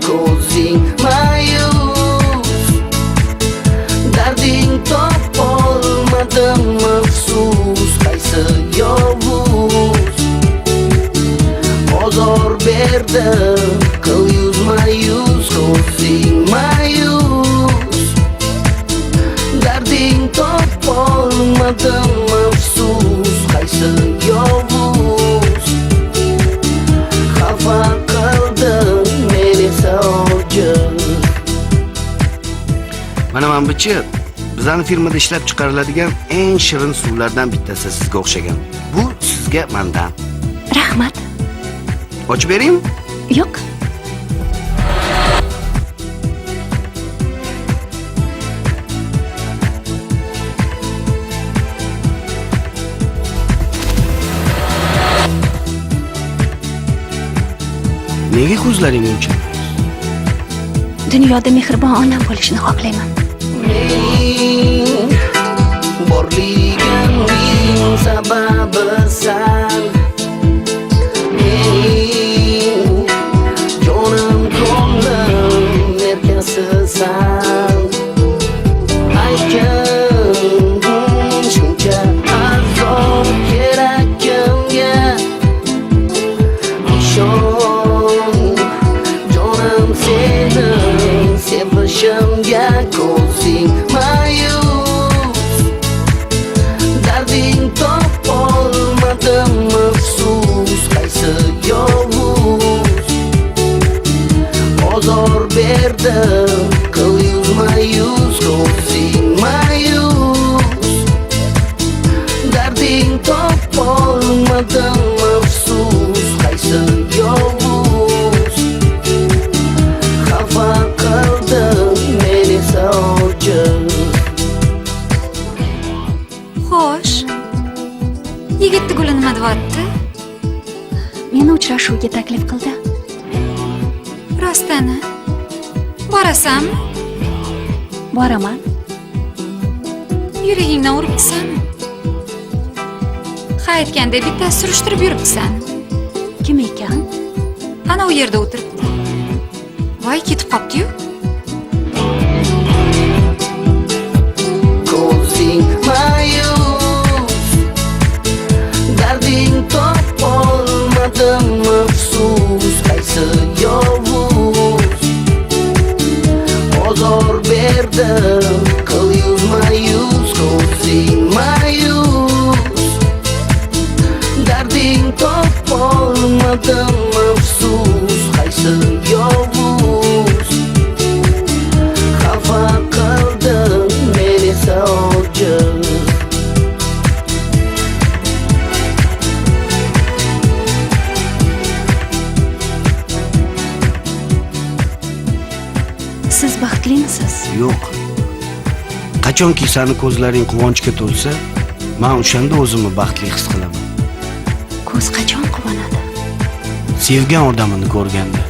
ko'zing ma'yus, darding topolmadim afsus, qaysi yovuz ozor berdi, qil yuzma-yuz, ko'zing ma'yus, darding topolmadim afsus, qaysi yovuz xafa qildi meni ojiz. Mana men bizning firmada ishlab chiqariladigan eng shirin suvlardan bittasi sizga o'xshagan. Bu sizga mendan. Rahmat. Ochib beraymi? Yo'q. Nega ko'zlaring uncha? Dunyoda mehribon onam bo'lishini xohlayman. Mening borligimning sababi san, mening jonim ko'nglim erkasi san. Aytgin shuncha azob kerak kimga, ishon jonim seni sevishimga, ko'zing ma'yus, darding topolmadim afsus, qaysi yovuz ozor berdi, qil yuzma-yuz, ko'zing ma'yus, darding topolmadim afsus, qaysi yovuz xafa qildi meni ojiz. Xo'sh, yigitni guli nima deyapti? Meni uchrashuvga taklif qildi. Rostani? Borasanmi? Boraman. Yuragingdan uribsan. Qaytganda bitta surishtirib yuribsan. Kim ekan? Ana u yerda o'tiribdi. Voy, ketib qopti-yu. Ko'zing ma'yus, darding topolmadim afsus, qaysi yovuz ozor berdi, qil yuzma-yuz, ko'zing ma'yus, darding topolmadim afsus, qaysi yovuz xafa qildi meni ojiz. Siz baxtlimisiz? Yo'q. Qachonki seni ko'zlaring quvonchga to'lsa, men o'shanda o'zimni baxtli his qilaman. Ko'z qachon quvonadi? Sevgan odamini ko'rganda.